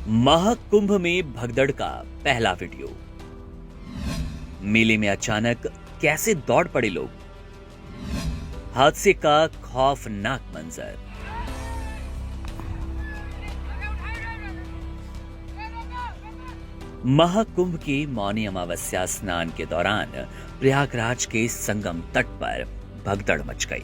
महाकुंभ में भगदड़ का पहला वीडियो। मेले में अचानक कैसे दौड़ पड़े लोग, हादसे का खौफनाक मंजर। महाकुंभ के मौनी अमावस्या स्नान के दौरान प्रयागराज के संगम तट पर भगदड़ मच गई,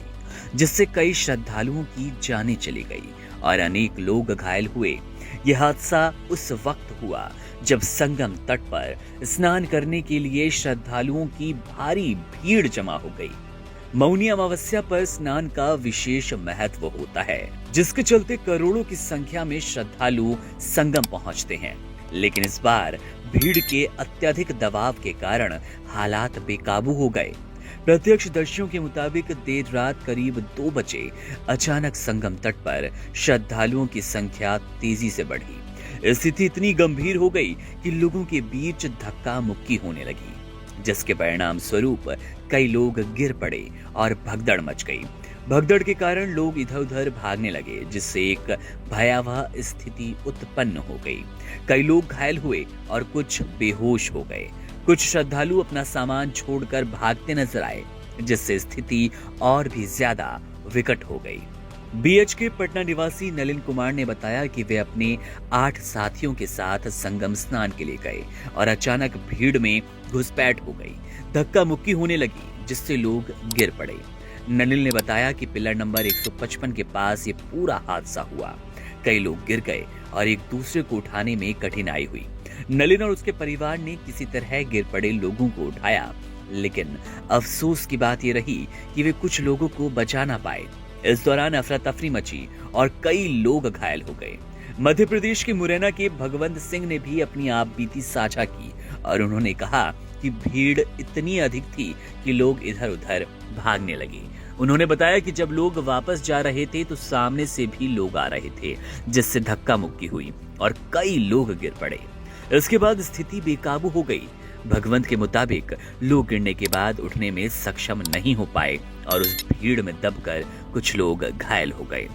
जिससे कई श्रद्धालुओं की जानें चली गई और अनेक लोग घायल हुए। यह हादसा उस वक्त हुआ जब संगम तट पर स्नान करने के लिए श्रद्धालुओं की भारी भीड़ जमा हो गई। मौनी अमावस्या पर स्नान का विशेष महत्व होता है, जिसके चलते करोड़ों की संख्या में श्रद्धालु संगम पहुंचते हैं। लेकिन इस बार भीड़ के अत्यधिक दबाव के कारण हालात बेकाबू हो गए। प्रत्यक्षदर्शियों के मुताबिक देर रात करीब 2 बजे अचानक संगम तट पर श्रद्धालुओं की संख्या तेजी से बढ़ी। स्थिति इतनी गंभीर हो गई कि लोगों के बीच धक्का मुक्की होने लगी, जिसके परिणाम स्वरूप कई लोग गिर पड़े और भगदड़ मच गई। भगदड़ के कारण लोग इधर उधर भागने लगे, जिससे एक भयावह स्थिति उत्पन्न हो गई। कई लोग घायल हुए और कुछ बेहोश हो गए। कुछ श्रद्धालु अपना सामान छोड़कर भागते नजर आए, जिससे स्थिति और भी ज्यादा विकट हो गई। बीएचके पटना निवासी नलिन कुमार ने बताया कि वे अपने 8 साथियों के साथ संगम स्नान के लिए गए और अचानक भीड़ में घुसपैठ हो गई। धक्का मुक्की होने लगी, जिससे लोग गिर पड़े। नलिन ने बताया कि पिलर नंबर 155 के पास ये पूरा हादसा हुआ। कई लोग गिर गए और एक दूसरे को उठाने में कठिनाई हुई। नलिन और उसके परिवार ने किसी तरह गिर पड़े लोगों को उठाया, लेकिन अफसोस की बात यह रही कि वे कुछ लोगों को बचा ना पाए। इस दौरान अफरा तफरी मची और कई लोग घायल हो गए। मध्य प्रदेश के मुरैना के भगवंत सिंह ने भी अपनी आपबीती साझा की और उन्होंने कहा कि भीड़ इतनी अधिक थी कि लोग इधर उधर भागने लगे। उन्होंने बताया कि जब लोग वापस जा रहे थे तो सामने से भी लोग आ रहे थे, जिससे धक्का मुक्की हुई और कई लोग गिर पड़े। इसके बाद स्थिति बेकाबू हो गई। भगवंत के मुताबिक लोग गिरने के बाद उठने में सक्षम नहीं हो पाए और उस भीड़ में दबकर कुछ लोग घायल हो गए।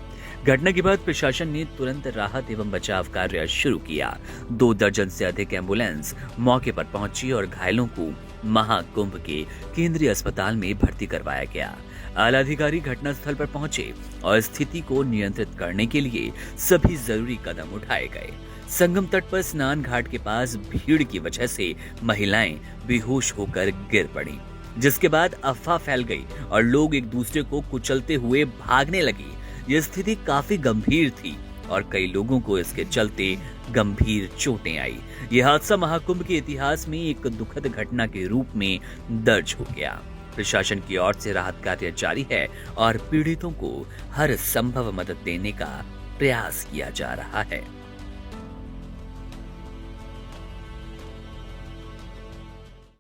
घटना के बाद प्रशासन ने तुरंत राहत एवं बचाव कार्य शुरू किया। 2 दर्जन से अधिक एम्बुलेंस मौके पर पहुंची और घायलों को महाकुंभ के केंद्रीय अस्पताल में भर्ती करवाया गया। आला अधिकारी घटनास्थल पर पहुंचे और स्थिति को नियंत्रित करने के लिए सभी जरूरी कदम उठाए गए। संगम तट पर स्नान घाट के पास भीड़ की वजह से महिलाएं बेहोश होकर गिर पड़ी, जिसके बाद अफवाह फैल गई और लोग एक दूसरे को कुचलते हुए भागने लगे। यह स्थिति काफी गंभीर थी और कई लोगों को इसके चलते गंभीर चोटें आई। यह हादसा महाकुंभ के इतिहास में एक दुखद घटना के रूप में दर्ज हो गया। प्रशासन की ओर से राहत कार्य जारी है और पीड़ितों को हर संभव मदद देने का प्रयास किया जा रहा है।